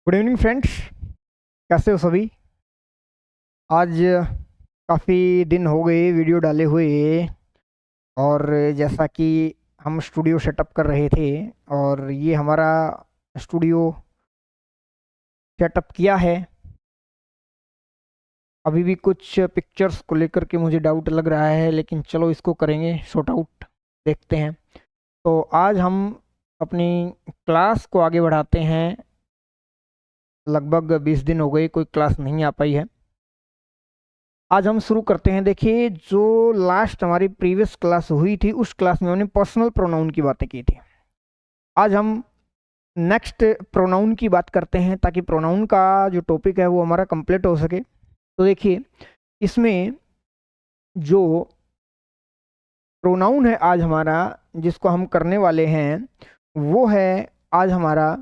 Good evening friends, कैसे हो सभी। आज काफ़ी दिन हो गए वीडियो डाले हुए। और जैसा कि हम स्टूडियो सेटअप कर रहे थे और ये हमारा स्टूडियो सेटअप किया है। अभी भी कुछ पिक्चर्स को लेकर के मुझे डाउट लग रहा है, लेकिन चलो इसको करेंगे सॉर्ट आउट, देखते हैं। तो आज हम अपनी क्लास को आगे बढ़ाते हैं। लगभग 20 दिन हो गए कोई क्लास नहीं आ पाई है। आज हम शुरू करते हैं। देखिए, जो लास्ट हमारी प्रीवियस क्लास हुई थी उस क्लास में हमने पर्सनल प्रोनाउन की बातें की थी। आज हम नेक्स्ट प्रोनाउन की बात करते हैं ताकि प्रोनाउन का जो टॉपिक है वो हमारा कंप्लीट हो सके। तो देखिए, इसमें जो प्रोनाउन है आज हमारा, जिसको हम करने वाले हैं, वो है आज हमारा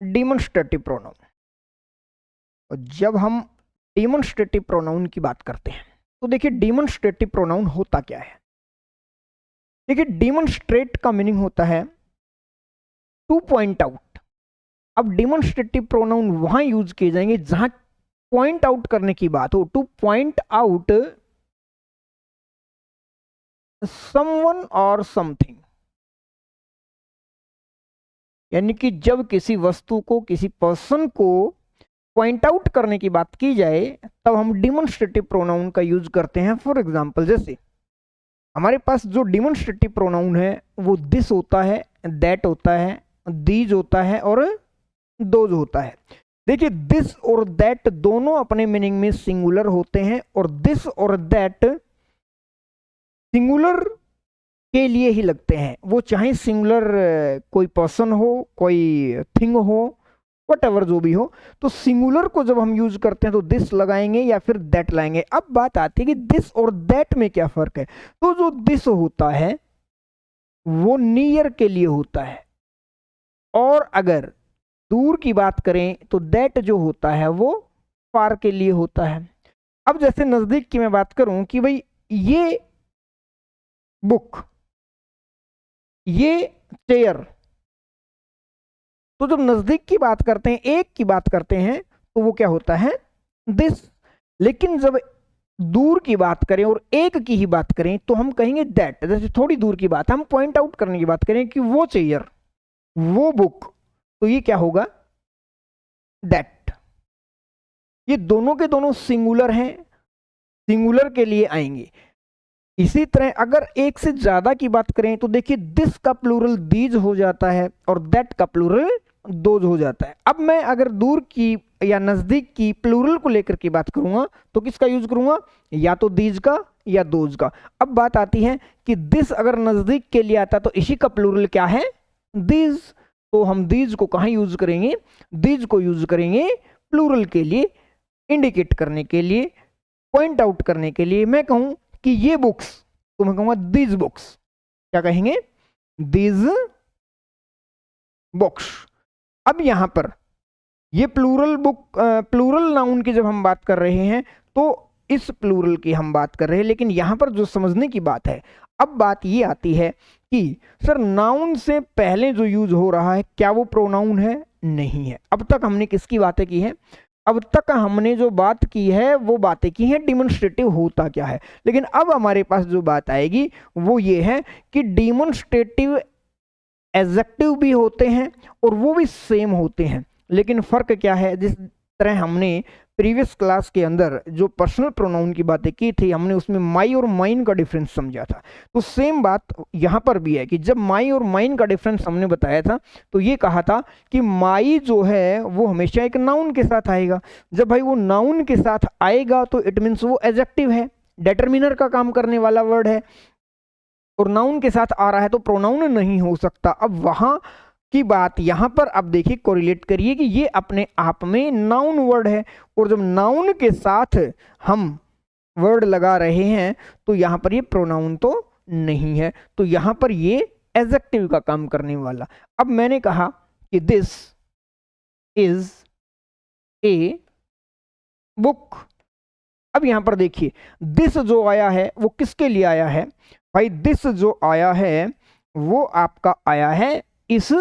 डिमॉन्स्ट्रेटिव प्रोनाउन। और जब हम डिमॉन्स्ट्रेटिव प्रोनाउन की बात करते हैं तो देखिए, डिमॉन्स्ट्रेटिव प्रोनाउन होता क्या है। देखिए, डिमॉन्स्ट्रेट का मीनिंग होता है टू पॉइंट आउट। अब डिमॉन्स्ट्रेटिव प्रोनाउन वहां यूज किए जाएंगे जहां पॉइंट आउट करने की बात हो। टू पॉइंट आउट समवन और समथिंग, यानी कि जब किसी वस्तु को, किसी पर्सन को पॉइंट आउट करने की बात की जाए तब हम डिमॉन्स्ट्रेटिव प्रोनाउन का यूज करते हैं। फॉर एग्जांपल, जैसे हमारे पास जो डिमॉन्स्ट्रेटिव प्रोनाउन है वो दिस होता है, दैट होता है, दीज होता है और दोज होता है। देखिए, दिस और दैट दोनों अपने मीनिंग में सिंगुलर होते हैं और दिस और दैट सिंगुलर के लिए ही लगते हैं। वो चाहे सिंगुलर कोई पर्सन हो, कोई थिंग हो, वट जो भी हो, तो सिंगुलर को जब हम यूज करते हैं तो दिस लगाएंगे या फिर दैट लाएंगे। अब बात आती है कि दिस और दैट में क्या फर्क है। तो जो दिस होता है वो नियर के लिए होता है, और अगर दूर की बात करें तो दैट जो होता है वो फार के लिए होता है। अब जैसे नजदीक की मैं बात करूं कि भाई ये बुक, ये चेयर, तो जब नजदीक की बात करते हैं, एक की बात करते हैं, तो वो क्या होता है, दिस। लेकिन जब दूर की बात करें और एक की ही बात करें तो हम कहेंगे दैट। जैसे थोड़ी दूर की बात, हम पॉइंट आउट करने की बात करें कि वो चेयर, वो बुक, तो ये क्या होगा, दैट। ये दोनों के दोनों सिंगुलर हैं, सिंगुलर के लिए आएंगे। इसी तरह अगर एक से ज्यादा की बात करें तो देखिए, दिस का प्लूरल दीज हो जाता है और दैट का प्लूरल दोज हो जाता है। अब मैं अगर दूर की या नजदीक की प्लूरल को लेकर की बात करूंगा तो किसका यूज करूंगा, या तो दीज का या दोज का। अब बात आती है कि दिस अगर नजदीक के लिए आता तो इसी का प्लूरल क्या है, दीज। तो हम दीज को कहां यूज करेंगे, दीज को यूज करेंगे प्लूरल के लिए, इंडिकेट करने के लिए, पॉइंट आउट करने के लिए। मैं कहूं कि ये बुक्स, तो मैं कहूंगा दीज बुक्स। क्या कहेंगे, दीज बुक्स। अब यहां पर ये प्लूरल बुक, प्लूरल नाउन की जब हम बात कर रहे हैं तो इस प्लूरल की हम बात कर रहे हैं, लेकिन यहां पर जो समझने की बात है, अब बात ये आती है कि सर नाउन से पहले जो यूज हो रहा है क्या वो प्रोनाउन है, नहीं है। अब तक हमने किसकी बातें की है, अब तक हमने जो बात की है वो बातें की हैं डिमॉन्स्ट्रेटिव होता क्या है। लेकिन अब हमारे पास जो बात आएगी वो ये है कि डिमॉन्स्ट्रेटिव एडजेक्टिव भी होते हैं और वो भी सेम होते हैं, लेकिन फर्क क्या है। जिस तरह हमने प्रीवियस क्लास के अंदर जो पर्सनल प्रोनाउन की बातें की थी, हमने उसमें माई और माइन का डिफरेंस समझा था, तो सेम बात यहां पर भी है कि जब माई और माइन का डिफरेंस हमने बताया था तो ये कहा था कि माई जो है वो हमेशा एक नाउन के साथ आएगा। जब भाई वो नाउन के साथ आएगा तो इट मीन्स वो एडजेक्टिव है, डिटरमिनर का काम करने वाला वर्ड है, और नाउन के साथ आ रहा है तो प्रोनाउन नहीं हो सकता। अब वहां की बात यहां पर अब देखिए, कोरिलेट करिए कि ये अपने आप में नाउन वर्ड है, और जब नाउन के साथ हम वर्ड लगा रहे हैं तो यहां पर ये प्रोनाउन तो नहीं है, तो यहां पर ये एडजेक्टिव का काम करने वाला। अब मैंने कहा कि दिस इज ए बुक। अब यहां पर देखिए दिस जो आया है वो किसके लिए आया है भाई, दिस जो आया है वो आपका आया है इस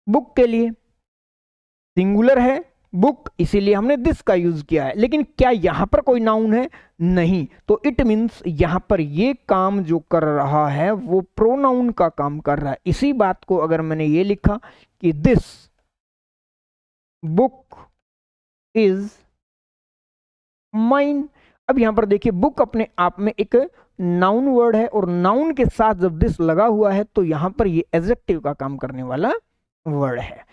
बुक के लिए, सिंगुलर है बुक, इसीलिए हमने दिस का यूज किया है। लेकिन क्या यहां पर कोई नाउन है? नहीं। तो इट मीन्स यहां पर ये काम जो कर रहा है वो प्रोनाउन का काम कर रहा है। इसी बात को अगर मैंने ये लिखा कि दिस बुक इज माइन, अब यहां पर देखिए बुक अपने आप में एक नाउन वर्ड है और नाउन के साथ जब दिस लगा हुआ है तो यहां पर ये एडजेक्टिव का काम करने वाला वर्ड है।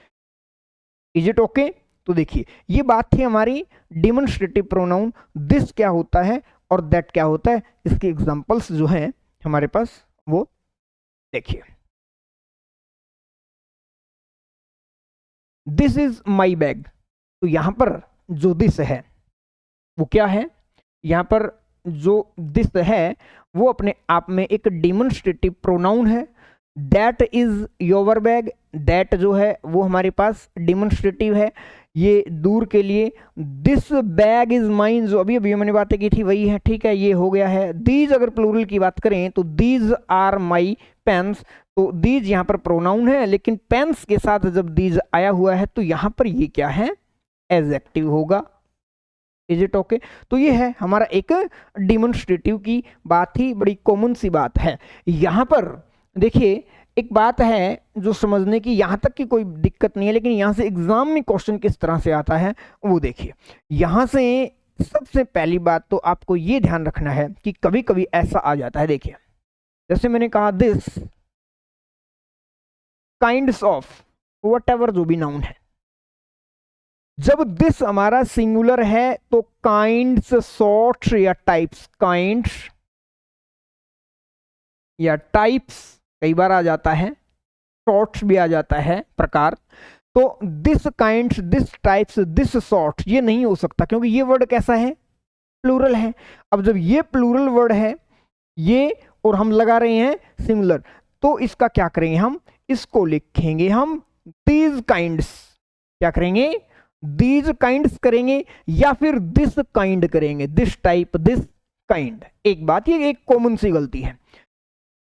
Is it okay? तो देखिए ये बात थी हमारी डिमॉन्स्ट्रेटिव प्रोनाउन, दिस क्या होता है और दैट क्या होता है। इसके एग्जांपल्स जो हैं हमारे पास वो देखिए, दिस इज माई बैग, तो यहां पर जो दिस है वो क्या है, यहां पर जो दिस है वो अपने आप में एक डिमॉन्स्ट्रेटिव प्रोनाउन है। That is your bag, that जो है वो हमारे पास डिमॉन्स्ट्रेटिव है, ये दूर के लिए। दिस बैग इज माइन, जो अभी अभी मैंने बातें की थी वही है, ठीक है, ये हो गया है। दीज अगर प्लूरल की बात करें तो दीज आर माई पेन्स, तो दीज यहाँ पर प्रोनाउन है, लेकिन पेन्स के साथ जब दीज आया हुआ है तो यहाँ पर ये क्या है, एडजेक्टिव होगा। Is it okay? तो ये है हमारा एक डिमॉन्स्ट्रेटिव की बात ही, बड़ी कॉमन सी बात है। यहाँ पर देखिए एक बात है जो समझने की, यहां तक की कोई दिक्कत नहीं है, लेकिन यहां से एग्जाम में क्वेश्चन किस तरह से आता है वो देखिए। यहां से सबसे पहली बात तो आपको ये ध्यान रखना है कि कभी कभी ऐसा आ जाता है, देखिए जैसे मैंने कहा दिस काइंड्स ऑफ व्हाटएवर जो भी नाउन है, जब दिस हमारा सिंगुलर है तो काइंड्स, सॉर्ट्स या टाइप्स, काइंड्स या टाइप्स कई बार आ जाता है, सॉर्ट्स भी आ जाता है, प्रकार। तो this kinds, this types, this sorts ये नहीं हो सकता क्योंकि ये वर्ड कैसा है, प्लूरल है। अब जब ये प्लूरल वर्ड है ये और हम लगा रहे हैं सिंगुलर, तो इसका क्या करेंगे हम, इसको लिखेंगे हम दीज काइंड्स, क्या करेंगे, दीज काइंड्स करेंगे, या फिर दिस काइंड करेंगे, दिस टाइप, दिस काइंड। एक बात ये एक कॉमन सी गलती है।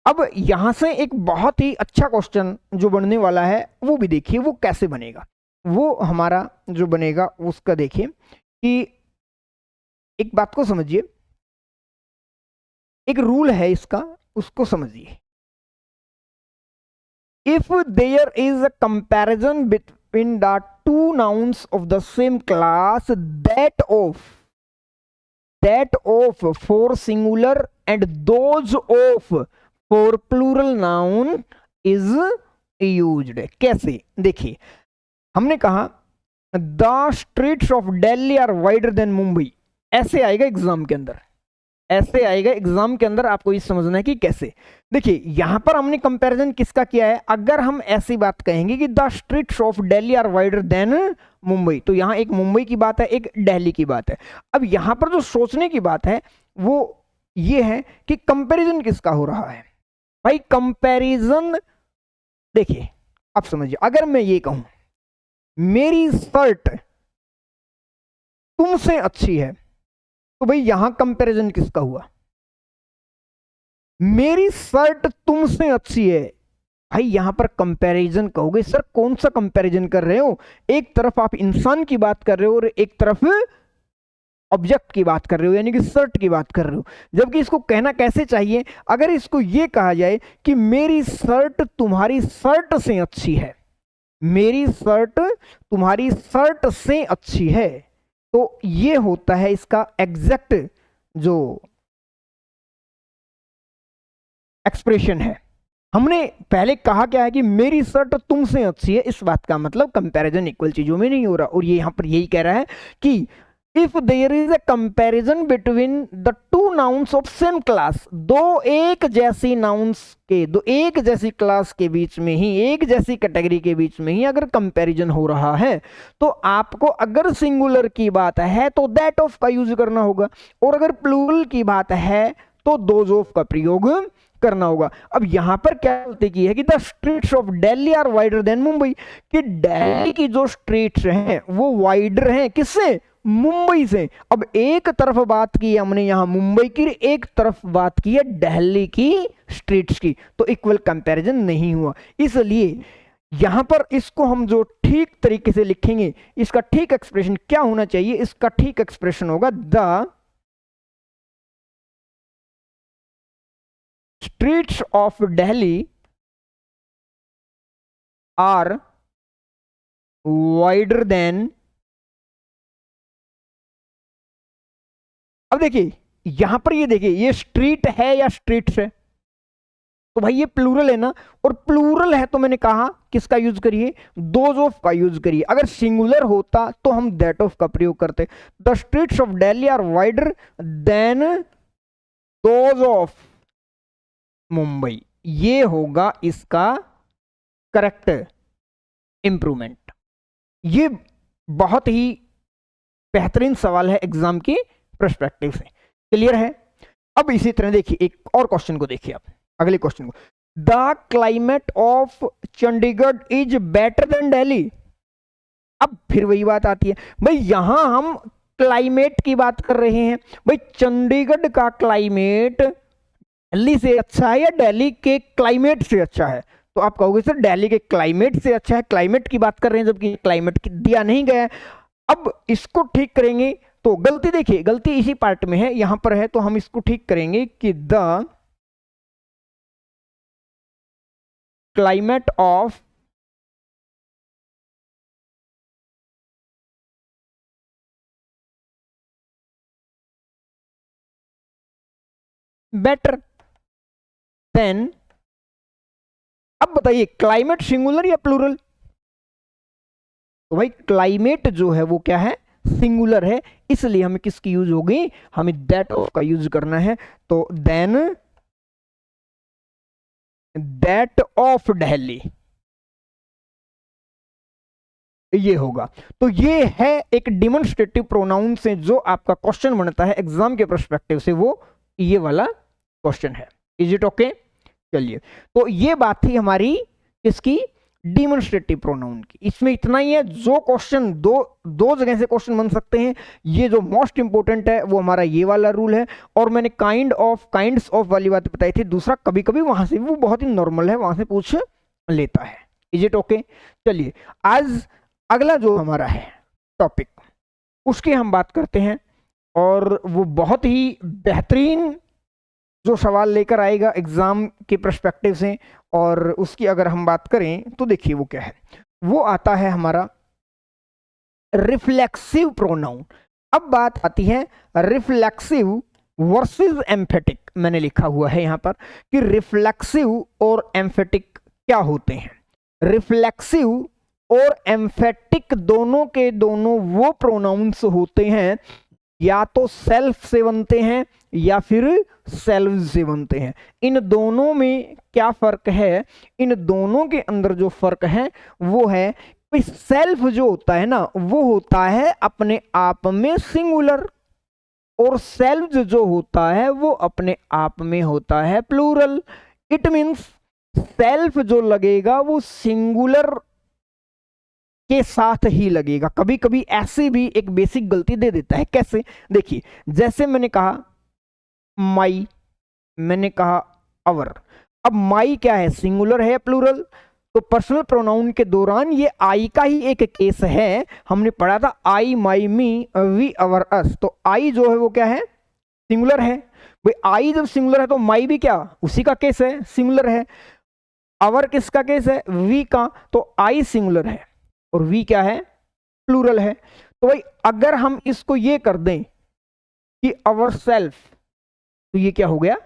अब यहां से एक बहुत ही अच्छा क्वेश्चन जो बनने वाला है वो भी देखिए वो कैसे बनेगा। वो हमारा जो बनेगा उसका देखिए कि एक बात को समझिए, एक रूल है इसका, उसको समझिए। If there is a comparison between the two nouns of the same class, that of for singular and those of for plural noun is used. कैसे, देखिए हमने कहा the streets of Delhi are wider than Mumbai, ऐसे आएगा exam के अंदर, ऐसे आएगा एग्जाम के अंदर। आपको ये समझना है कि कैसे। देखिए यहां पर हमने कंपैरिजन किसका किया है, अगर हम ऐसी बात कहेंगे कि the streets of Delhi are wider than Mumbai, तो यहां एक मुंबई की बात है, एक दिल्ली की बात है। अब यहां पर जो सोचने की बात है वो ये है कि कंपैरिजन किसका हो रहा है भाई, कंपैरिजन। देखिए अब समझिए, अगर मैं ये कहूं मेरी शर्ट तुमसे अच्छी है, तो भाई यहां कंपैरिजन किसका हुआ, मेरी शर्ट तुमसे अच्छी है, भाई यहां पर कंपैरिजन कहोगे। सर कौन सा कंपैरिजन कर रहे हो, एक तरफ आप इंसान की बात कर रहे हो और एक तरफ ऑब्जेक्ट की बात कर रहे हो, यानी कि शर्ट की बात कर रहे हो। जबकि इसको कहना कैसे चाहिए, अगर इसको यह कहा जाए कि मेरी शर्ट तुम्हारी शर्ट से अच्छी है, मेरी शर्ट तुम्हारी शर्ट से अच्छी है, तो ये होता है इसका एग्जैक्ट जो एक्सप्रेशन है। हमने पहले कहा क्या है कि मेरी शर्ट तुमसे अच्छी है, इस बात का मतलब कंपैरिजन इक्वल चीजों में नहीं हो रहा। और ये यहां पर यही कह रहा है कि if there is a comparison between the two nouns of same class, दो एक जैसी नाउन्स के, दो एक जैसी क्लास के बीच में ही, एक जैसी कैटेगरी के बीच में ही अगर कंपैरिजन हो रहा है, तो आपको अगर सिंगुलर की बात है तो दैट ऑफ का यूज करना होगा, और अगर प्लूरल की बात है तो दोज ऑफ का प्रयोग करना होगा। अब यहां पर क्या गलती की है कि the streets of Delhi are wider than Mumbai, कि दिल्ली की जो स्ट्रीट्स हैं वो वाइडर हैं किससे, मुंबई से। अब एक तरफ बात की हमने यहां मुंबई की, एक तरफ बात की है दिल्ली की स्ट्रीट्स की, तो इक्वल कंपैरिजन नहीं हुआ। इसलिए यहां पर इसको हम जो ठीक तरीके से लिखेंगे, इसका ठीक एक्सप्रेशन क्या होना चाहिए, इसका ठीक एक्सप्रेशन होगा the streets of Delhi are wider than. अब देखिए यहां पर, ये देखिए ये स्ट्रीट है या स्ट्रीट्स है, तो भाई ये प्लूरल है ना, और प्लूरल है तो मैंने कहा किसका यूज करिए, दोज ऑफ का यूज करिए। अगर सिंगुलर होता तो हम दैट ऑफ का प्रयोग करते। The streets of Delhi are wider than those of Mumbai, ये होगा इसका करेक्ट इंप्रूवमेंट। ये बहुत ही बेहतरीन सवाल है एग्जाम के पर्सपेक्टिव से। क्लियर है? अब इसी तरह देखिए एक और क्वेश्चन को देखिए आप, अगले क्वेश्चन को, the climate of Chandigarh is better than Delhi. अब फिर वही बात आती है भाई, यहां हम क्लाइमेट की बात कर रहे हैं, भाई चंडीगढ़ का क्लाइमेट दिल्ली से अच्छा है या दिल्ली के क्लाइमेट से अच्छा है? तो आप कहोगे सर दिल्ली के क्लाइमेट से अच्छा है, क्लाइमेट की बात कर रहे हैं जबकि क्लाइमेट दिया नहीं गया है। अब इसको ठीक करेंगे तो गलती देखिए, गलती इसी पार्ट में है, यहां पर है, तो हम इसको ठीक करेंगे कि the climate of better than. अब बताइए क्लाइमेट सिंगुलर या प्लूरल? तो भाई क्लाइमेट जो है वो क्या है, सिंगुलर है, इसलिए हमें किसकी यूज होगी, हमें दैट ऑफ का यूज करना है। तो देन दैट ऑफ दिल्ली, ये होगा। तो ये है एक डिमोन्स्ट्रेटिव प्रोनाउन से जो आपका क्वेश्चन बनता है एग्जाम के पर्सपेक्टिव से, वो ये वाला क्वेश्चन है। Is it okay? चलिए, तो ये बात थी हमारी इसकी डिमोन्स्ट्रेटिव प्रोनाउन की। इसमें इतना ही है, जो क्वेश्चन दो जगह से क्वेश्चन बन सकते हैं, ये जो मोस्ट इंपोर्टेंट है वो हमारा ये वाला रूल है। और मैंने काइंड्स ऑफ वाली बात बताई थी। दूसरा कभी कभी वहां से वो बहुत ही नॉर्मल है, वहां से पूछ लेता है। Is it okay? चलिए, आज अगला जो हमारा है टॉपिक, उसकी हम बात करते हैं, और वो बहुत ही बेहतरीन जो सवाल लेकर आएगा एग्जाम के पर्सपेक्टिव से। और उसकी अगर हम बात करें तो देखिए वो क्या है, वो आता है हमारा रिफ्लेक्सिव प्रोनाउन। अब बात आती है रिफ्लेक्सिव वर्सेस एम्फेटिक। मैंने लिखा हुआ है यहां पर कि रिफ्लेक्सिव और एम्फेटिक क्या होते हैं। रिफ्लेक्सिव और एम्फेटिक दोनों के दोनों वो प्रोनाउंस होते हैं, या तो सेल्फ से बनते हैं या फिर सेल्व से बनते हैं। इन दोनों में क्या फर्क है? इन दोनों के अंदर जो फर्क है वो है कि सेल्फ जो होता है ना, वो होता है अपने आप में सिंगुलर, और सेल्व जो होता है वो अपने आप में होता है प्लूरल। इट मीन्स सेल्फ जो लगेगा वो सिंगुलर के साथ ही लगेगा। कभी कभी ऐसे भी एक बेसिक गलती दे देता है। कैसे? देखिए, जैसे मैंने कहा माई, मैंने कहा अवर। अब माई क्या है, सिंगुलर है या प्लूरल? तो पर्सनल प्रोनाउन के दौरान ये आई का ही एक केस है। हमने पढ़ा था आई, माई, मी, वी, अवर, अस। तो आई जो है वो क्या है, सिंगुलर है। भाई आई जब सिंगुलर है तो माई भी क्या, उसी का केस है, सिंगुलर है। अवर किसका केस है, वी का। तो आई सिंगुलर है और वी क्या है, प्लूरल है। तो भाई अगर हम इसको ये कर दें कि अवर सेल्फ, तो ये क्या हो गया,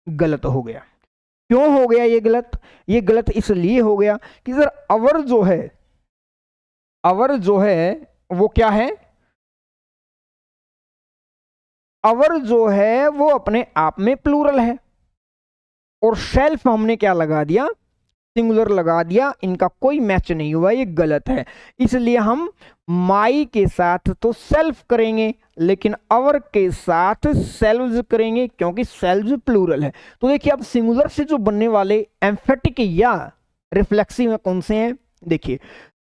गलत हो गया। क्यों हो गया ये गलत? ये गलत इसलिए हो गया कि सर अवर जो है, अवर जो है वो क्या है, अवर जो है वो अपने आप में प्लूरल है, और सेल्फ हमने क्या लगा दिया, सिंगुलर लगा दिया। इनका कोई मैच नहीं हुआ, ये गलत है। इसलिए हम माई के साथ तो सेल्फ करेंगे, लेकिन अवर के साथ सेल्व्स करेंगे, क्योंकि सेल्व्स प्लूरल है। तो देखिए अब सिंगुलर से जो बनने वाले एम्फेटिक या रिफ्लेक्सिव में कौन से हैं? देखिए,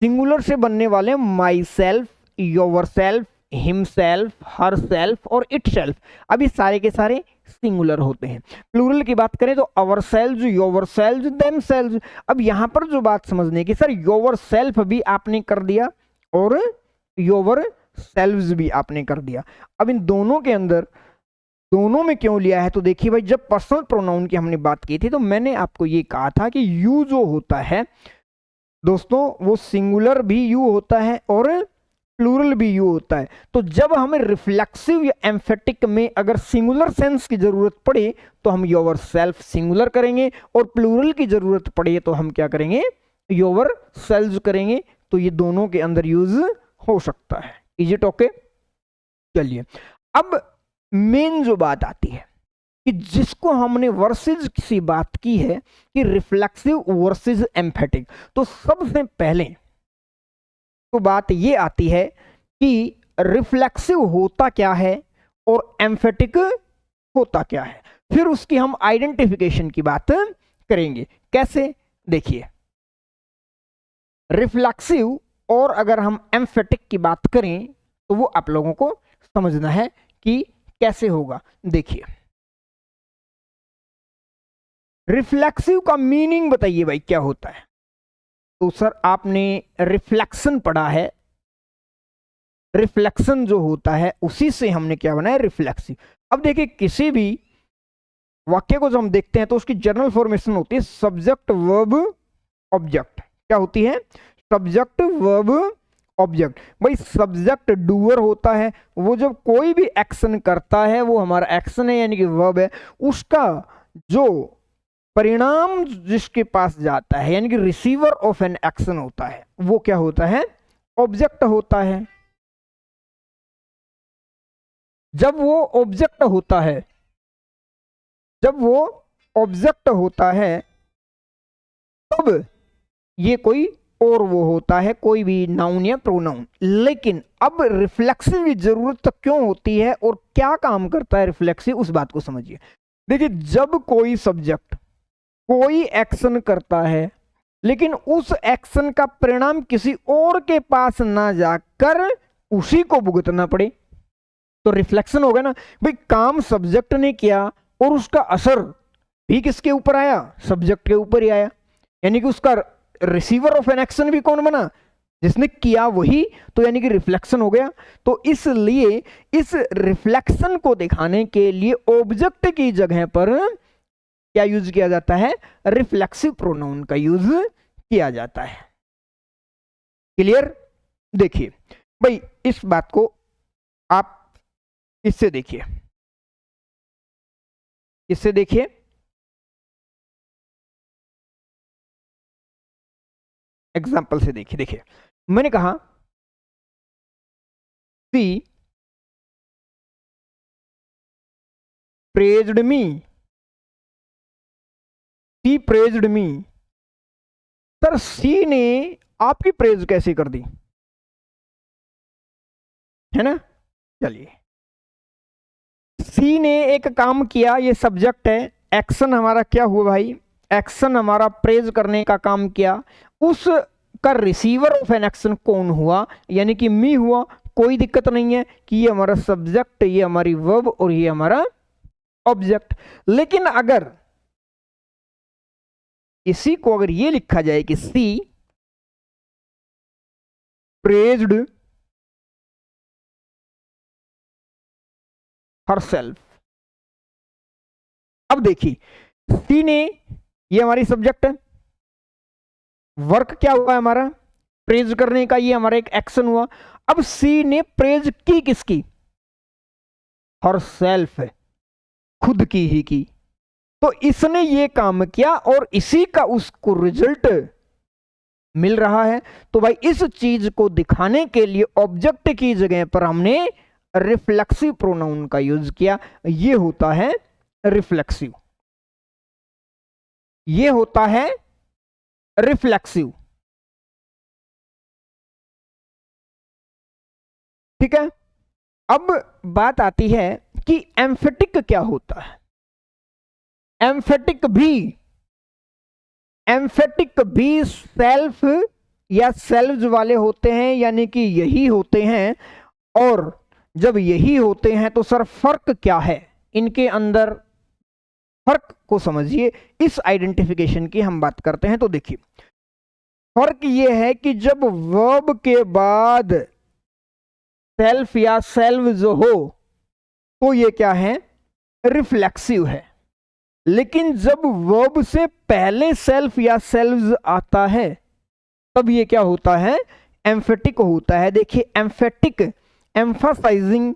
सिंगुलर से बनने वाले my self, your self, himself, herself और इटसेल्फ। अब ये सारे के सारे सिंगुलर होते हैं। प्लूरल की बात करें तो अवरसेल्व्स, योवरसेल्व्स, देमसेल्व्स। अब यहां पर जो बात समझने की, सर योवरसेल्फ भी आपने कर दिया और योवरसेल्व्स भी आपने कर दिया। अब इन दोनों के अंदर, दोनों में क्यों लिया है, तो देखिए भाई, जब पर्सनल प्रोनाउन की हमने बात की थी तो मैंने आपको ये कहा था कि यू जो होता है दोस्तों, वो सिंगुलर भी यू होता है और प्लूरल भी यू होता है। तो जब हमें रिफ्लेक्सिव या एम्फेटिक में अगर सिंगुलर सेंस की जरूरत पड़े तो हम योवर सेल्फ सिंगुलर करेंगे, और प्लूरल की जरूरत पड़े तो हम क्या करेंगे, योवर सेल्व्स करेंगे। तो ये दोनों के अंदर यूज हो सकता है। Is it okay? चलिए, अब मेन जो बात आती है कि जिसको हमने वर्सेज की बात की है कि रिफ्लेक्सिव वर्सेज एम्फेटिक, तो सबसे पहले तो बात ये आती है कि रिफ्लेक्सिव होता क्या है और एम्फेटिक होता क्या है। फिर उसकी हम आइडेंटिफिकेशन की बात करेंगे। कैसे? देखिए, रिफ्लेक्सिव और अगर हम एम्फेटिक की बात करें तो वो आप लोगों को समझना है कि कैसे होगा। देखिए, रिफ्लेक्सिव का मीनिंग बताइए भाई, क्या होता है? तो सर आपने रिफ्लेक्शन पढ़ा है, रिफ्लेक्शन जो होता है उसी से हमने क्या बनाया, रिफ्लेक्सिव। अब देखिए, किसी भी वाक्य को जब हम देखते हैं तो उसकी जनरल फॉर्मेशन होती है सब्जेक्ट वर्ब ऑब्जेक्ट। क्या होती है? Subject verb object. भाई सब्जेक्ट डूअर होता है, वो जब कोई भी एक्शन करता है वो हमारा एक्शन है यानी कि वर्ब है, उसका जो परिणाम जिसके पास जाता है यानी कि रिसीवर ऑफ एन एक्शन होता है, वो क्या होता है, ऑब्जेक्ट होता है। जब वो ऑब्जेक्ट होता है, जब वो ऑब्जेक्ट होता है तब ये कोई और वो होता है, कोई भी नाउन या प्रोनाउन। लेकिन अब रिफ्लेक्सिव की जरूरत क्यों होती है और क्या काम करता है रिफ्लेक्सिव, उस बात को समझिए। देखिए, जब कोई सब्जेक्ट कोई एक्शन करता है लेकिन उस एक्शन का परिणाम किसी और के पास ना जाकर उसी को भुगतना पड़े तो रिफ्लेक्शन होगा ना। भाई काम सब्जेक्ट ने किया और उसका असर भी किसके ऊपर आया, सब्जेक्ट के ऊपर ही आया, यानी कि उसका रिसीवर ऑफ एन एक्शन भी कौन बना, जिसने किया वही, तो यानी कि रिफ्लेक्शन हो गया। तो इसलिए इस रिफ्लेक्शन को दिखाने के लिए ऑब्जेक्ट की जगह पर क्या यूज किया जाता है, रिफ्लेक्सिव प्रोनाउन का यूज किया जाता है। क्लियर? देखिए भाई, इस बात को आप इससे देखिए, इससे देखिए, एग्जाम्पल से देखिए। देखिए, मैंने कहा सी प्रेज्ड मी, सी प्रेज्ड मी। सर सी ने आपकी प्रेज कैसे कर दी, है ना? चलिए, सी ने एक काम किया, ये सब्जेक्ट है, एक्शन हमारा क्या हुआ भाई, एक्शन हमारा प्रेज करने का काम किया, उस का रिसीवर ऑफ एन एक्शन कौन हुआ, यानी कि मी हुआ। कोई दिक्कत नहीं है कि ये हमारा सब्जेक्ट, ये हमारी वर्ब और ये हमारा ऑब्जेक्ट। लेकिन अगर इसी को अगर ये लिखा जाए कि सी प्रेज्ड हरसेल्फ, अब देखिए सी ने, ये हमारी सब्जेक्ट है, वर्क क्या हुआ है हमारा, प्रेज करने का, ये हमारा एक एक्शन हुआ। अब सी ने प्रेज की किसकी, हरसेल्फ है, खुद की ही की। तो इसने ये काम किया और इसी का उसको रिजल्ट मिल रहा है। तो भाई इस चीज को दिखाने के लिए ऑब्जेक्ट की जगह पर हमने रिफ्लेक्सिव प्रोनाउन का यूज किया। ये होता है रिफ्लेक्सिव, ये होता है रिफ्लेक्सिव। ठीक है, अब बात आती है कि एम्फेटिक क्या होता है। एम्फेटिक भी सेल्फ या सेल्व्स वाले होते हैं, यानी कि यही होते हैं। और जब यही होते हैं तो सर फर्क क्या है, इनके अंदर फर्क को समझिए। इस आइडेंटिफिकेशन की हम बात करते हैं तो देखिए फर्क ये है कि जब वर्ब के बाद सेल्फ या सेल्व जो हो तो ये क्या है, रिफ्लेक्सिव है। लेकिन जब वर्ब से पहले सेल्फ या सेल्व्स आता है तब ये क्या होता है, एम्फेटिक होता है। देखिए एम्फेटिक, एम्फासाइजिंग,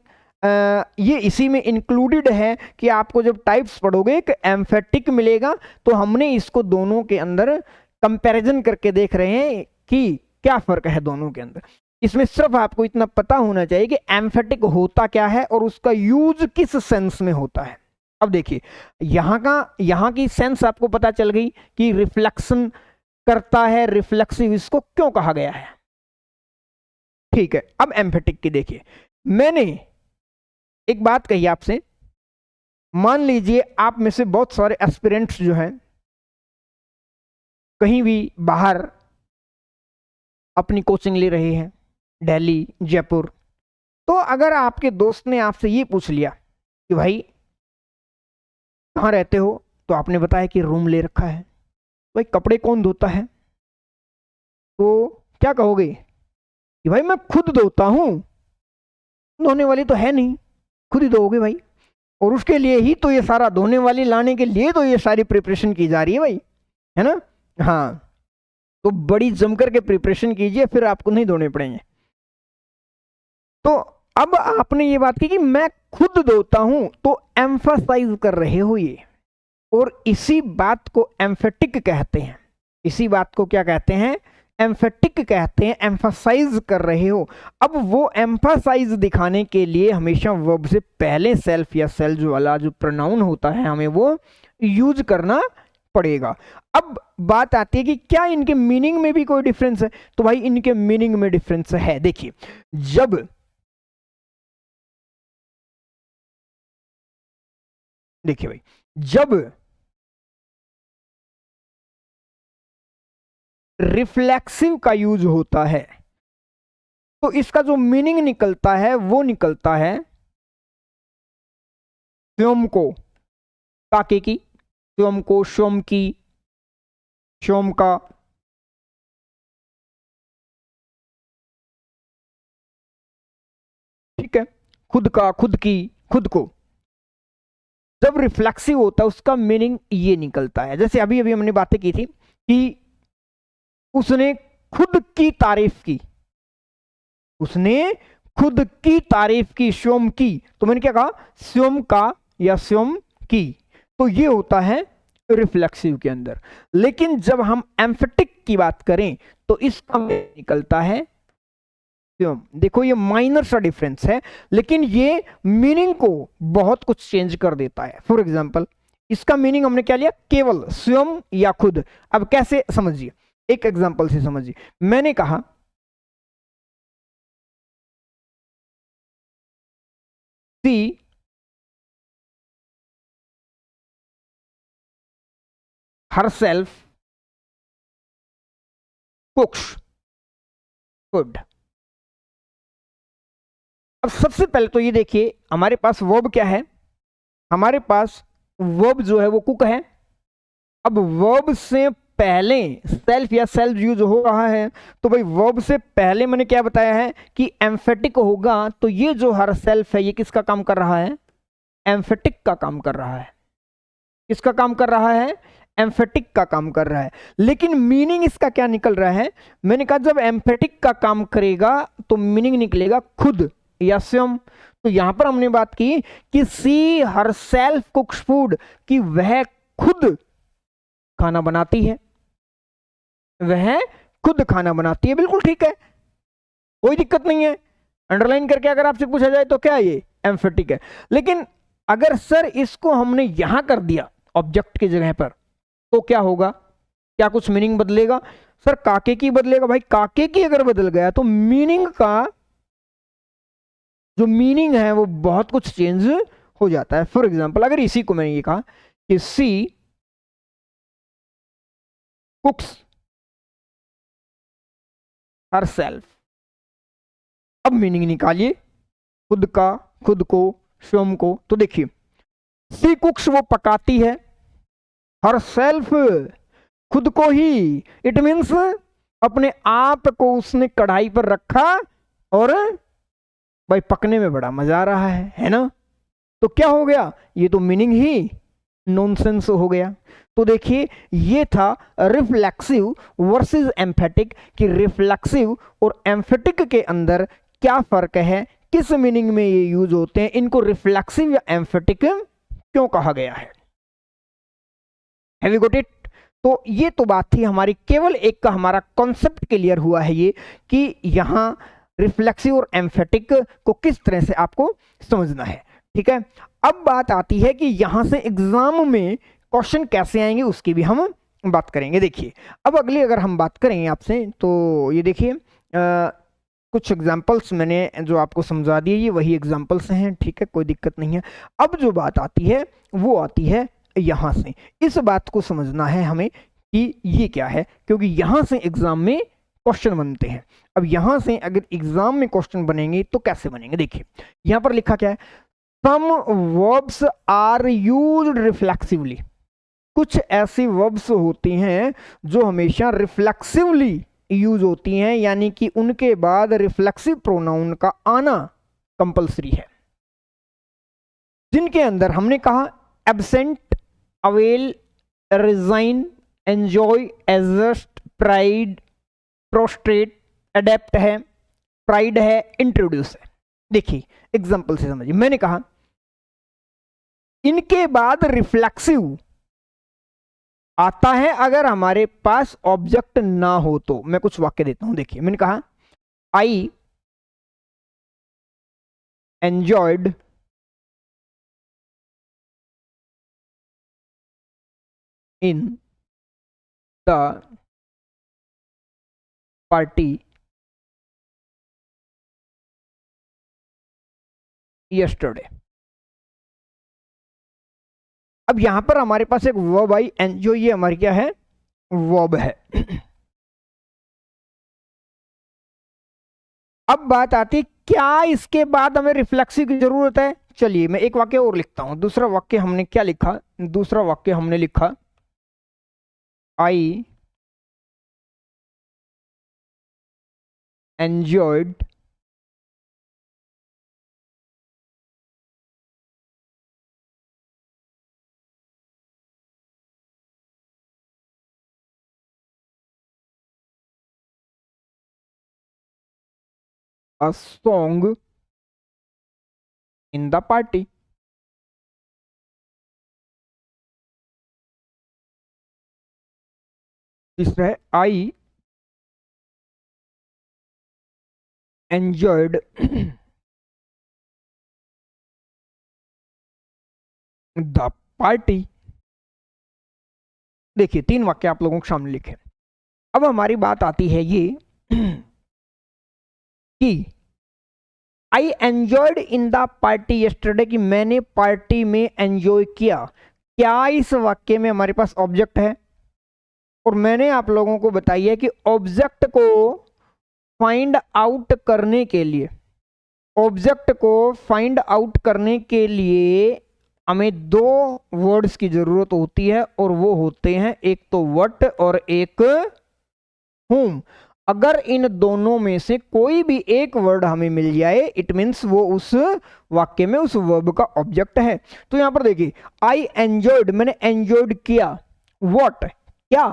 ये इसी में इंक्लूडेड है कि आपको जब टाइप्स पढ़ोगे एक एम्फेटिक मिलेगा, तो हमने इसको दोनों के अंदर कंपैरिजन करके देख रहे हैं कि क्या फर्क है दोनों के अंदर। इसमें सिर्फ आपको इतना पता होना चाहिए कि एम्फेटिक होता क्या है और उसका यूज किस सेंस में होता है। अब देखिए यहां की सेंस आपको पता चल गई कि रिफ्लेक्शन करता है, रिफ्लेक्सिव इसको क्यों कहा गया है। ठीक है, अब एम्फेटिक की देखिए, मैंने एक बात कही आपसे, मान लीजिए आप में से बहुत सारे एस्पिरेंट्स जो हैं कहीं भी बाहर अपनी कोचिंग ले रहे हैं, दिल्ली, जयपुर, तो अगर आपके दोस्त ने आपसे ये पूछ लिया कि भाई कहाँ रहते हो, तो आपने बताया कि रूम ले रखा है, भाई कपड़े कौन धोता है, तो क्या कहोगे कि भाई मैं खुद धोता हूं, धोने वाली तो है नहीं, खुद ही धोगे भाई। और उसके लिए ही तो ये सारा, धोने वाली लाने के लिए तो ये सारी प्रिपरेशन की जा रही है भाई, है ना। हाँ, तो बड़ी जमकर के प्रिपरेशन कीजिए, फिर आपको नहीं धोने पड़ेंगे। तो अब आपने ये बात की कि मैं खुद धोता हूं, तो एम्फासाइज कर रहे हो ये, और इसी बात को एम्फेटिक कहते हैं। इसी बात को क्या कहते हैं, एम्फेटिक कहते हैं, एम्फासाइज कर रहे हो। अब वो एम्फासाइज दिखाने के लिए हमेशा वर्ब से पहले सेल्फ या सेल्फ वाला जो प्रोनाउन होता है हमें वो यूज करना पड़ेगा। अब बात आती है कि क्या इनके मीनिंग में भी कोई डिफरेंस है, तो भाई इनके मीनिंग में डिफरेंस है। देखिए जब, देखिए भाई जब रिफ्लेक्सिव का यूज होता है तो इसका जो मीनिंग निकलता है वो निकलता है स्वयं को, काके की, स्वयं को, स्वयं की, स्वयं का। ठीक है, खुद का, खुद की, खुद को। जब रिफ्लेक्सिव होता है उसका मीनिंग ये निकलता है, जैसे अभी अभी हमने बातें की थी कि उसने खुद की तारीफ की, उसने खुद की तारीफ की, स्वयं की, तो मैंने क्या कहा, स्वयं का या स्वयं की, तो ये होता है रिफ्लेक्सिव के अंदर। लेकिन जब हम एम्फेटिक की बात करें तो इसका निकलता है स्वयं। देखो ये माइनर सा डिफरेंस है, लेकिन ये मीनिंग को बहुत कुछ चेंज कर देता है। फॉर एग्जाम्पल इसका मीनिंग हमने क्या लिया, केवल, स्वयं या खुद। अब कैसे समझिए, एक एग्जाम्पल से समझिए। मैंने कहा सी herself cooks food। अब सबसे पहले तो ये देखिए हमारे पास वर्ब क्या है, हमारे पास वर्ब जो है वो कुक है। अब वर्ब से पहले सेल्फ या सेल्फ यूज हो रहा है, तो भाई वर्ब से पहले मैंने क्या बताया है कि एम्फेटिक होगा, तो ये जो हर सेल्फ है ये किसका काम कर रहा है, एम्फेटिक का काम कर रहा है। किसका काम कर रहा है, एम्फेटिक का काम कर रहा है। लेकिन मीनिंग इसका क्या निकल रहा है, मैंने कहा जब एम्फेटिक का काम करेगा तो मीनिंग निकलेगा खुद या स्वयं। तो यहां पर हमने बात की कि सी हर सेल्फ कुक्स फूड, कि वह खुद खाना बनाती है, वह खुद खाना बनाती है। बिल्कुल ठीक है, कोई दिक्कत नहीं है। अंडरलाइन करके अगर आपसे पूछा जाए तो क्या ये एम्फेटिक है। लेकिन अगर सर इसको हमने यहां कर दिया ऑब्जेक्ट की जगह पर, तो क्या होगा, क्या कुछ मीनिंग बदलेगा, सर काके की बदलेगा। भाई काके की अगर बदल गया तो मीनिंग का जो मीनिंग है वो बहुत कुछ चेंज हो जाता है। फॉर एग्जाम्पल अगर इसी को मैंने ये कहा कि सी कुक्स हरसेल्फ, अब मीनिंग निकालिए खुद का, खुद को, स्वयं को। तो देखिए सी कुक्स, वो पकाती है, हर सेल्फ, खुद को ही, इट मीन्स अपने आप को उसने कढ़ाई पर रखा और भाई पकने में बड़ा मजा आ रहा है ना। तो क्या हो गया, ये तो मीनिंग ही नॉनसेंस हो गया। तो देखिए ये था रिफ्लेक्सिव वर्सेस एम्फेटिक, कि रिफ्लेक्सिव और एम्फेटिक के अंदर क्या फर्क है, किस मीनिंग में ये यूज होते हैं, इनको रिफ्लेक्सिव या एम्फेटिक क्यों कहा गया है। Have you got it. तो ये तो बात थी हमारी, केवल एक का हमारा कॉन्सेप्ट क्लियर हुआ है ये, कि यहां रिफ्लेक्सिव और एम्फेटिक को किस तरह से आपको समझना है। ठीक है, अब बात आती है कि यहां से एग्जाम में क्वेश्चन कैसे आएंगे उसकी भी हम बात करेंगे। देखिए अब अगली अगर हम बात करें आपसे, तो ये देखिए कुछ एग्जाम्पल्स मैंने जो आपको समझा दिए, ये वही एग्जाम्पल्स हैं। ठीक है, कोई दिक्कत नहीं है। अब जो बात आती है वो आती है यहां से, इस बात को समझना है हमें कि ये क्या है, क्योंकि यहां से एग्जाम में क्वेश्चन बनते हैं। अब यहां से अगर एग्जाम में क्वेश्चन बनेंगे तो कैसे बनेंगे, देखिए यहां पर लिखा क्या है, सम वर्ब्स आर यूज्ड रिफ्लेक्सिवली। कुछ ऐसी वर्ब्स होती हैं जो हमेशा रिफ्लेक्सिवली यूज होती हैं, यानी कि उनके बाद रिफ्लेक्सिव प्रोनाउन का आना कंपलसरी है, जिनके अंदर हमने कहा absent, avail, resign, enjoy, adjust, pride, prostate, adapt है, प्राइड है, इंट्रोड्यूस है। देखिए एग्जांपल से समझिए, मैंने कहा इनके बाद रिफ्लेक्सिव आता है अगर हमारे पास ऑब्जेक्ट ना हो तो। मैं कुछ वाक्य देता हूं, देखिए मैंने कहा I enjoyed in the party yesterday. अब यहां पर हमारे पास एक वर्ब आई, एंजॉय, ये हमारी क्या है, वर्ब है। अब बात आती क्या इसके बाद हमें रिफ्लेक्सिव की जरूरत है। चलिए मैं एक वाक्य और लिखता हूं। दूसरा वाक्य हमने क्या लिखा, दूसरा वाक्य हमने लिखा I enjoyed a song in the party। तीसरा है आई एंजॉयड द पार्टी। देखिए तीन वाक्य आप लोगों के सामने लिखे। अब हमारी बात आती है ये कि I enjoyed in the party yesterday, कि मैंने पार्टी में एंजॉय किया। क्या इस वाक्य में हमारे पास ऑब्जेक्ट है, और मैंने आप लोगों को बताई है कि ऑब्जेक्ट को फाइंड आउट करने के लिए, ऑब्जेक्ट को फाइंड आउट करने के लिए हमें दो वर्ड्स की जरूरत होती है, और वो होते हैं एक तो व्हाट और एक whom। अगर इन दोनों में से कोई भी एक वर्ड हमें मिल जाए, इट मीन्स वो उस वाक्य में उस वर्ब का ऑब्जेक्ट है। तो यहां पर देखिए आई एंजॉयड, मैंने एंजॉयड किया। व्हाट, क्या,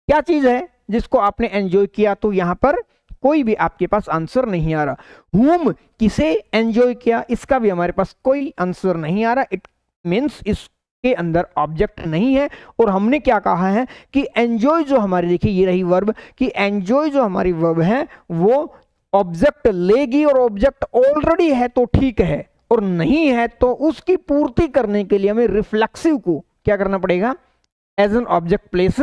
क्या चीज है जिसको आपने एंजॉय किया, तो यहां पर कोई भी आपके पास आंसर नहीं आ रहा। whom, किसे एंजॉय किया, इसका भी हमारे पास कोई आंसर नहीं आ रहा। इट मीन्स इसके अंदर ऑब्जेक्ट नहीं है। और हमने क्या कहा है कि एंजॉय जो हमारी, देखिए ये रही वर्ब, कि एंजॉय जो हमारी वर्ब है वो ऑब्जेक्ट लेगी, और ऑब्जेक्ट ऑलरेडी है तो ठीक है, और नहीं है तो उसकी पूर्ति करने के लिए हमें रिफ्लेक्सिव को क्या करना पड़ेगा, एज एन ऑब्जेक्ट प्लेस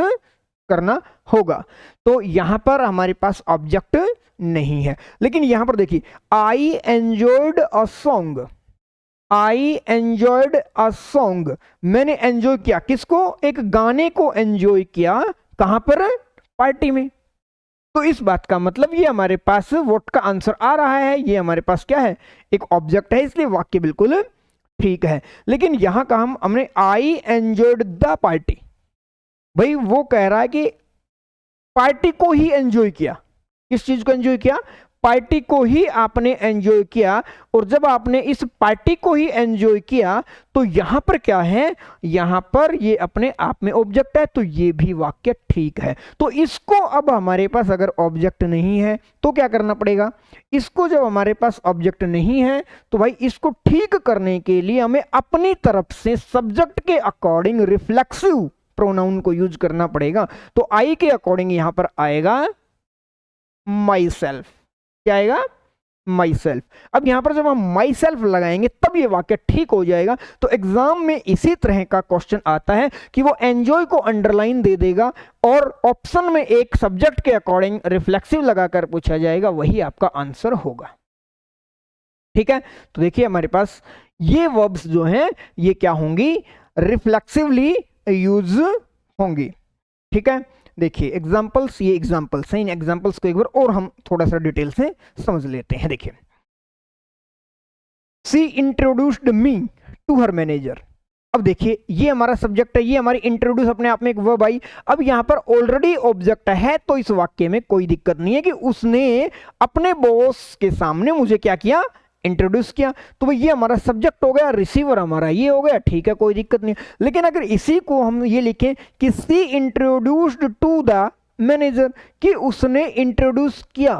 करना होगा। तो यहां पर हमारे पास ऑब्जेक्ट नहीं है। लेकिन यहां पर देखिए I enjoyed a song, I enjoyed a song, मैंने एंजॉय किया, किसको, एक गाने को एंजॉय किया, कहां पर, पार्टी में। तो इस बात का मतलब ये हमारे पास व्हाट का आंसर आ रहा है, ये हमारे पास क्या है, एक ऑब्जेक्ट है, इसलिए वाक्य बिल्कुल ठीक है। लेकिन यहां का हमने आई एंजॉयड द पार्टी, भाई वो कह रहा है कि पार्टी को ही एंजॉय किया। किस चीज को एंजॉय किया? पार्टी को ही आपने एंजॉय किया। और जब आपने इस पार्टी को ही एंजॉय किया तो यहां पर क्या है, यहां पर ये अपने आप में ऑब्जेक्ट है, तो ये भी वाक्य ठीक है। तो इसको अब हमारे पास अगर ऑब्जेक्ट नहीं है तो क्या करना पड़ेगा, इसको जब हमारे पास ऑब्जेक्ट नहीं है तो भाई इसको ठीक करने के लिए हमें अपनी तरफ से सब्जेक्ट के अकॉर्डिंग रिफ्लेक्सिव प्रोनाउन को यूज करना पड़ेगा। तो आई के अकॉर्डिंग यहां पर आएगा माई सेल्फ। क्या आएगा? My self. अब यहां पर जब हम माई सेल्फ लगाएंगे तब ये वाक्य ठीक हो जाएगा। तो एग्जाम में इसी तरह का क्वेश्चन आता है कि वो एंजॉय को अंडरलाइन दे देगा और ऑप्शन में एक सब्जेक्ट के अकॉर्डिंग रिफ्लेक्सिव लगाकर पूछा जाएगा, वही आपका आंसर होगा। ठीक है, तो देखिए हमारे पास ये वर्ब्स जो हैं ये क्या होंगी, रिफ्लेक्सिवली यूज होंगी। ठीक है, देखिए एग्जांपल्स, ये एग्जांपल्स हैं, इन एग्जांपल्स को एक बार और हम थोड़ा सा डिटेल से समझ लेते हैं। देखिए, she introduced me to her manager. अब देखिए ये हमारा सब्जेक्ट है, ये हमारी इंट्रोड्यूस अपने आप में एक वर्ब आई। अब यहां पर ऑलरेडी ऑब्जेक्ट है तो इस वाक्य में कोई दिक्कत नहीं है कि उसने अपने बॉस के सामने मुझे क्या किया, इंट्रोड्यूस किया। तो भाई ये हमारा सब्जेक्ट हो गया, रिसीवर हमारा ये हो गया, ठीक है कोई दिक्कत नहीं। लेकिन अगर इसी को हम ये लिखें कि she introduced to the manager, कि उसने इंट्रोड्यूस किया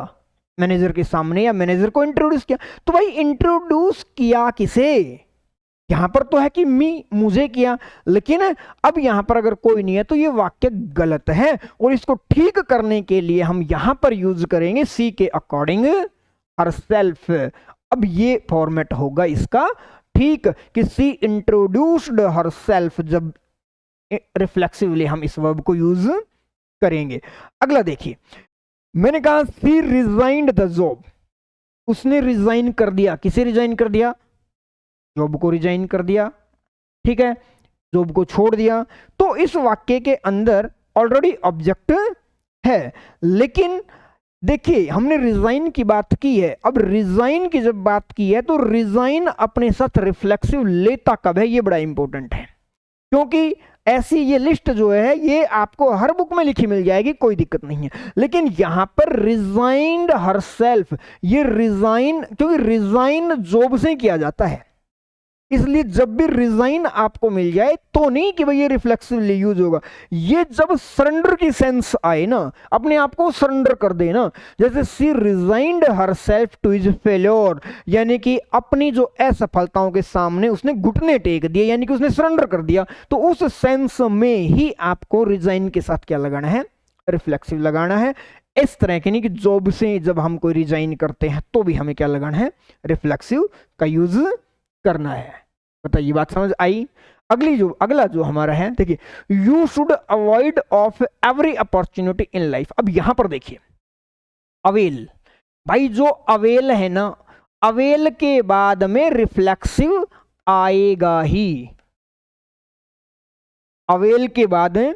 मैनेजर के सामने या मैनेजर को इंट्रोड्यूस किया, तो भाई इंट्रोड्यूस किया किसे, यहां पर तो है कि मी, मुझे किया, लेकिन अब यहां पर अगर कोई नहीं है तो ये वाक्य गलत है। और इसको ठीक करने के लिए हम यहां पर यूज करेंगे सी के अकॉर्डिंग हरसेल्फ। अब ये फॉर्मेट होगा इसका ठीक, कि सी इंट्रोड्यूस्ड हरसेल्फ, जब रिफ्लेक्सिवली हम इस वर्ब को यूज करेंगे। अगला देखिए, मैंने कहा सी रिजाइंड द जॉब, उसने रिजाइन कर दिया। किसे रिजाइन कर दिया? जॉब को रिजाइन कर दिया। ठीक है, जॉब को छोड़ दिया। तो इस वाक्य के अंदर ऑलरेडी ऑब्जेक्ट है, लेकिन देखिए हमने रिजाइन की बात की है। अब रिजाइन की जब बात की है तो रिजाइन अपने साथ रिफ्लेक्सिव लेता कब है, ये बड़ा इंपॉर्टेंट है, क्योंकि ऐसी ये लिस्ट जो है ये आपको हर बुक में लिखी मिल जाएगी, कोई दिक्कत नहीं है। लेकिन यहां पर रिजाइंड हरसेल्फ, ये रिजाइन, क्योंकि रिजाइन जॉब से किया जाता है, इसलिए जब भी रिजाइन आपको मिल जाए तो नहीं कि भाई ये रिफ्लेक्सिवली यूज होगा। ये जब सरेंडर की सेंस आए ना, अपने आप को सरेंडर कर दे ना, जैसे she resigned herself to his failure, यानी कि अपनी जो असफलताओं के सामने उसने घुटने टेक दिए, यानी कि उसने सरेंडर कर दिया। तो उस सेंस में ही आपको रिजाइन के साथ क्या लगाना है, रिफ्लेक्सिव लगाना है। इस तरह के नहीं कि जॉब से जब हम कोई रिजाइन करते हैं तो भी हमें क्या लगाना है, रिफ्लेक्सिव का यूज करना है। बताइए बात समझ आई? अगला जो हमारा है, देखिए, you should avoid of every opportunity in life. अब यहां पर देखिए अवेल, भाई जो अवेल है ना, अवेल के बाद में रिफ्लेक्सिव आएगा ही, अवेल के बाद में।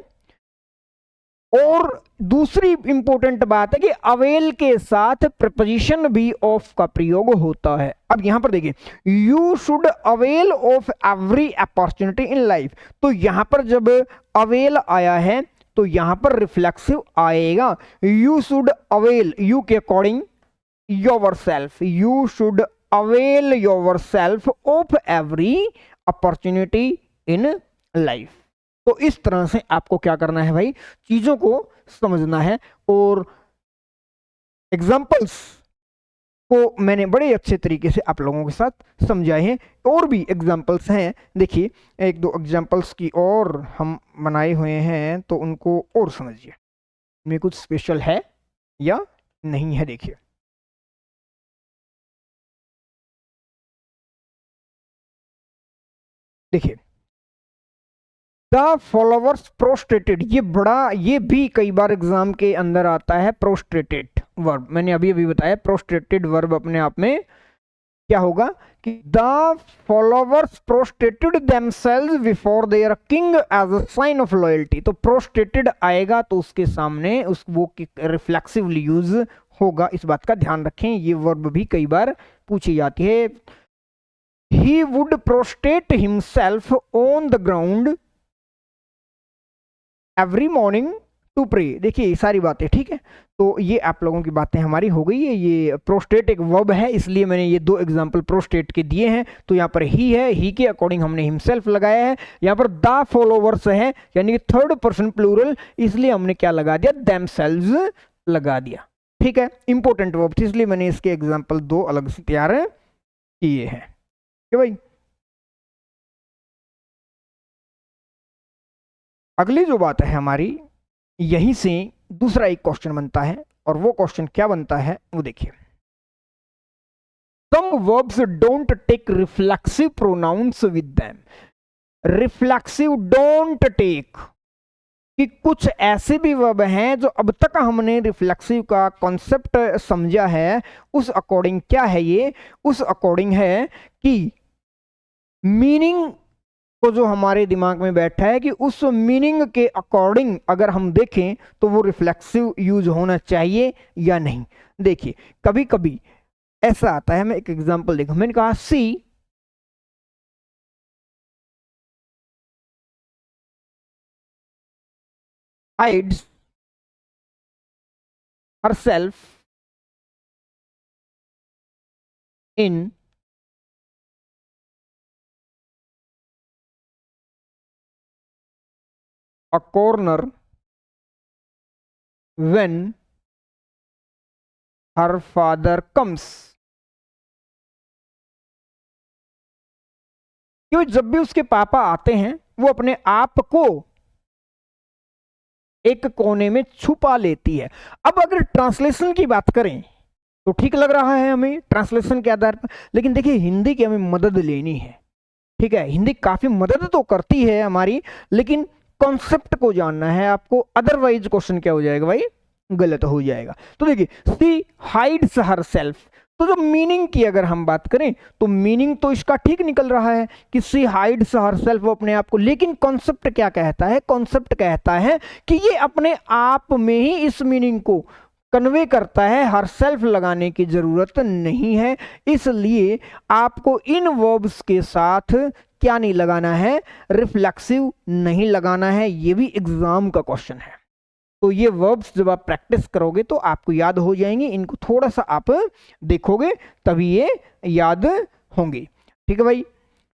और दूसरी इंपॉर्टेंट बात है कि अवेल के साथ प्रपोजिशन भी ऑफ का प्रयोग होता है। अब यहां पर देखिए, you should avail of every opportunity in life, तो यहां पर जब अवेल आया है तो यहां पर रिफ्लेक्सिव आएगा। यू शुड अवेल, यू के according yourself, you should avail yourself of every opportunity in life. तो इस तरह से आपको क्या करना है भाई, चीजों को समझना है। और एग्जाम्पल्स को मैंने बड़े अच्छे तरीके से आप लोगों के साथ समझाए हैं। और भी एग्जाम्पल्स हैं, देखिए एक दो एग्जाम्पल्स की और हम बनाए हुए हैं, तो उनको और समझिए, इनमें कुछ स्पेशल है या नहीं है। देखिए देखिए, द फॉलोवर्स प्रोस्ट्रेटेड, ये बड़ा, ये भी कई बार एग्जाम के अंदर आता है। प्रोस्ट्रेटेड वर्ब, मैंने अभी अभी बताया, प्रोस्ट्रेटेड वर्ब अपने आप में क्या होगा कि the followers prostrated themselves before their king as a sign of loyalty. तो प्रोस्टेटेड आएगा तो उसके सामने उस वो रिफ्लेक्सिवली यूज होगा, इस बात का ध्यान रखें। ये वर्ब भी कई बार पूछी जाती है। he would prostrate himself on the ground every morning to pray। देखिए ये सारी बातें ठीक है, तो ये आप लोगों की बातें हमारी हो गई है। ये प्रोस्टेट एक वर्ब है, इसलिए मैंने ये दो एग्जांपल प्रोस्टेट के दिए हैं। तो यहाँ पर ही है, ही के अकॉर्डिंग हमने हिमसेल्फ लगाया है। यहाँ पर द फॉलोवर्स है यानी कि थर्ड पर्सन प्लूरल, इसलिए हमने क्या लगा दिया, देमसेल्व्स लगा दिया। ठीक है, इंपॉर्टेंट वर्ब थी इसलिए मैंने इसके एग्जाम्पल दो अलग से तैयार किए हैं भाई। अगली जो बात है हमारी, यहीं से दूसरा एक क्वेश्चन बनता है, और वो क्वेश्चन क्या बनता है वो देखिए। Some verbs don't take reflexive pronouns with them। Reflexive don't take, कि कुछ ऐसे भी वर्ब हैं जो अब तक हमने रिफ्लेक्सिव का कॉन्सेप्ट समझा है, उस अकॉर्डिंग क्या है ये, उस अकॉर्डिंग है कि मीनिंग को जो हमारे दिमाग में बैठा है कि उस मीनिंग के अकॉर्डिंग अगर हम देखें तो वो रिफ्लेक्सिव यूज होना चाहिए या नहीं। देखिए कभी कभी ऐसा आता है, मैं एक एग्जांपल देखा, मैंने कहा सी hides herself in a corner when her father comes। क्योंकि जब भी उसके पापा आते हैं वो अपने आप को एक कोने में छुपा लेती है। अब अगर ट्रांसलेशन की बात करें तो ठीक लग रहा है हमें ट्रांसलेशन के आधार पर, लेकिन देखिए हिंदी की हमें मदद लेनी है। ठीक है, हिंदी काफी मदद तो करती है हमारी, लेकिन कॉन्सेप्ट को जानना है आपको, अदरवाइज क्वेश्चन क्या हो जाएगा भाई, गलत हो जाएगा। तो देखिए सी हाइड्स हरसेल्फ, तो जो मीनिंग की अगर हम बात करें तो मीनिंग तो इसका ठीक निकल रहा है कि सी हाइड्स हरसेल्फ, वो अपने आप को, लेकिन कॉन्सेप्ट क्या कहता है, कॉन्सेप्ट कहता है कि ये अपने आप में ही इस मीनिंग को कन्वे करता है, हरसेल्फ लगाने की जरूरत नहीं है। इसलिए आपको इन वर्ब्स के साथ क्या नहीं लगाना है, रिफ्लेक्सिव नहीं लगाना है। ये भी एग्जाम का क्वेश्चन है, तो ये वर्ब्स जब आप प्रैक्टिस करोगे तो आपको याद हो जाएंगे, इनको थोड़ा सा आप देखोगे तभी ये याद होंगे। ठीक है भाई,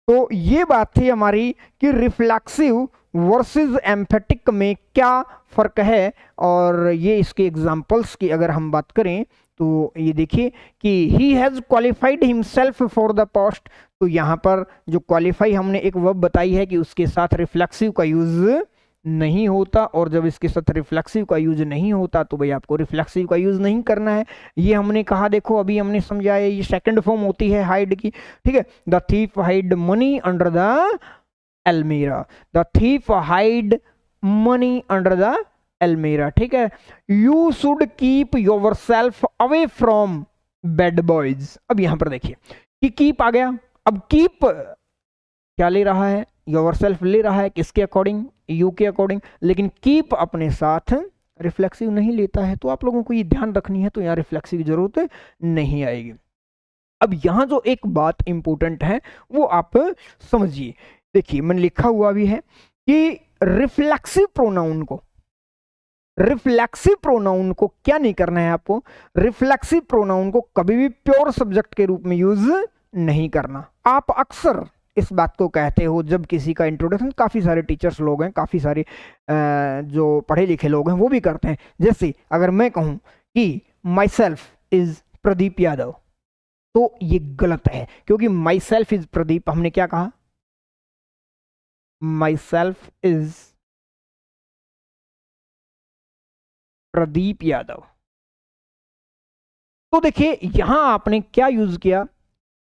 तो ये बात थी हमारी कि रिफ्लेक्सिव वर्सेस एम्फेटिक में क्या फर्क है, और ये इसके एग्जांपल्स की अगर हम बात करें तो ये देखिए कि he has qualified himself for the post. तो यहाँ पर जो क्वालिफाई हमने एक वर्ब बताई है कि उसके साथ रिफ्लेक्सिव का यूज नहीं होता, और जब इसके साथ रिफ्लेक्सिव का यूज नहीं होता तो भाई आपको रिफ्लेक्सिव का यूज नहीं करना है। ये हमने कहा, देखो अभी हमने समझाया, ये सेकंड फॉर्म होती है हाइड की। ठीक है, the thief hide money under the एल्मीरा, the thief hide money under the एल्मीरा। ठीक है, you should keep yourself away from bad boys. अब यहां पर देखिए कि कीप आ गया, अब कीप क्या ले रहा है, योर सेल्फ ले रहा है, किसके अकॉर्डिंग, यू के अकॉर्डिंग, लेकिन कीप अपने साथ रिफ्लेक्सिव नहीं लेता है। तो आप लोगों को ये ध्यान रखनी है, तो यहाँ रिफ्लेक्सिव की जरूरत नहीं आएगी। अब यहाँ जो एक बात इंपॉर्टेंट है वो आप समझिए, देखिए मैंने लिखा हुआ भी है कि रिफ्लेक्सिव प्रोनाउन को क्या नहीं करना है आपको, रिफ्लेक्सिव प्रोनाउन को कभी भी प्योर सब्जेक्ट के रूप में यूज नहीं करना। आप अक्सर इस बात को कहते हो जब किसी का इंट्रोडक्शन, काफ़ी सारे टीचर्स लोग हैं, काफ़ी सारे जो पढ़े लिखे लोग हैं वो भी करते हैं। जैसे अगर मैं कहूँ कि my self is Pradeep Yadav, तो ये गलत है, क्योंकि माई सेल्फ इज प्रदीप, हमने क्या कहा, my self is Pradeep Yadav. तो देखिए यहां आपने क्या यूज किया,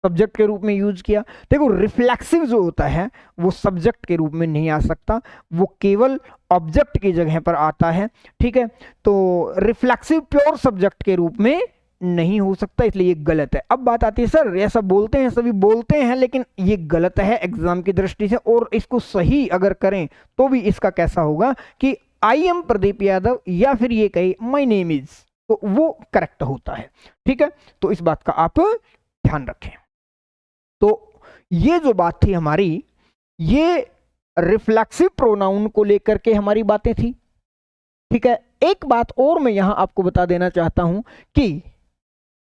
सब्जेक्ट के रूप में यूज किया। देखो रिफ्लेक्सिव जो होता है वो सब्जेक्ट के रूप में नहीं आ सकता, वो केवल ऑब्जेक्ट की जगह पर आता है। ठीक है, तो रिफ्लेक्सिव प्योर सब्जेक्ट के रूप में नहीं हो सकता, इसलिए ये गलत है। अब बात आती है सर ऐसा बोलते हैं, सभी बोलते हैं, लेकिन ये गलत है एग्जाम की दृष्टि से, और इसको सही अगर करें तो भी इसका कैसा होगा कि आई एम प्रदीप यादव, या फिर ये कहे माई नेम इज, तो वो करेक्ट होता है। ठीक है, तो इस बात का आप ध्यान रखें। तो ये जो बात थी हमारी, ये रिफ्लेक्सिव प्रोनाउन को लेकर के हमारी बातें थी। ठीक है, एक बात और मैं यहां आपको बता देना चाहता हूं कि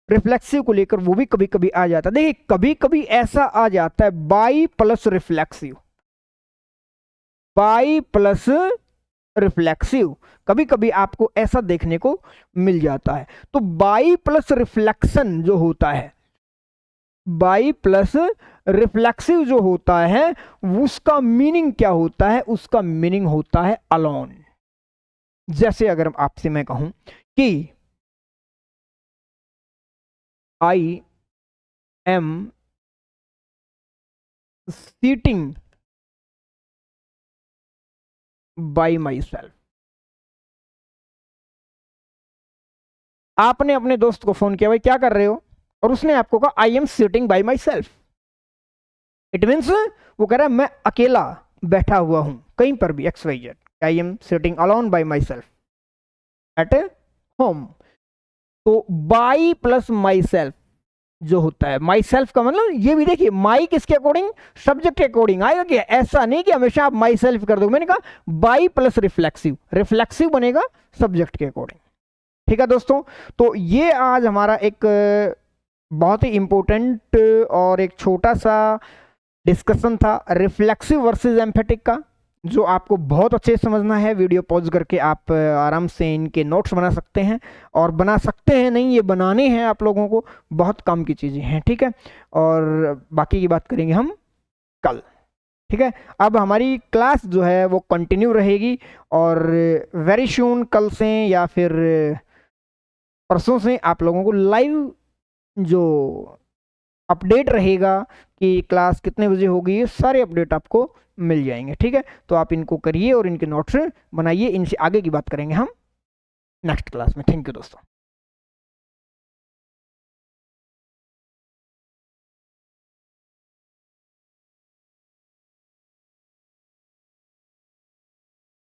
रिफ्लेक्सिव को लेकर वो भी कभी कभी आ जाता है। देखिए कभी कभी ऐसा आ जाता है by plus reflexive, by plus reflexive, कभी कभी आपको ऐसा देखने को मिल जाता है। तो बाई प्लस रिफ्लेक्शन जो होता है, बाई प्लस रिफ्लेक्सिव जो होता है, उसका मीनिंग क्या होता है? उसका मीनिंग होता है अलोन। जैसे अगर आपसे मैं कहूं कि I am sitting by myself, आपने अपने दोस्त को फोन किया, भाई क्या कर रहे हो, और उसने आपको कहा आई am sitting by my self. It means वो कह रहा है मैं अकेला बैठा हुआ हूं कहीं पर भी, X Y Z, I am sitting alone by myself at home. तो बाई प्लस माई सेल्फ जो होता है, माई सेल्फ का मतलब ये भी देखिए, माई किसके अकॉर्डिंग? सब्जेक्ट के अकॉर्डिंग आएगा क्या? ऐसा नहीं कि हमेशा आप माई सेल्फ कर दो, मैंने कहा बाई प्लस रिफ्लेक्सिव, रिफ्लेक्सिव बनेगा सब्जेक्ट के अकॉर्डिंग। ठीक है दोस्तों, तो ये आज हमारा एक बहुत ही इंपॉर्टेंट और एक छोटा सा डिस्कशन था रिफ्लेक्सिव वर्सेस एम्फेटिक का, जो आपको बहुत अच्छे से समझना है। वीडियो पॉज करके आप आराम से इनके नोट्स बना सकते हैं, और बना सकते हैं नहीं, ये बनाने हैं आप लोगों को, बहुत काम की चीज़ें हैं। ठीक है, और बाकी की बात करेंगे हम कल। ठीक है, अब हमारी क्लास जो है वो कंटिन्यू रहेगी, और वेरी सून कल से या फिर परसों से आप लोगों को लाइव जो अपडेट रहेगा कि क्लास कितने बजे होगी, ये सारे अपडेट आपको मिल जाएंगे। ठीक है, तो आप इनको करिए और इनके नोट्स बनाइए, इनसे आगे की बात करेंगे हम नेक्स्ट क्लास में। थैंक यू दोस्तों।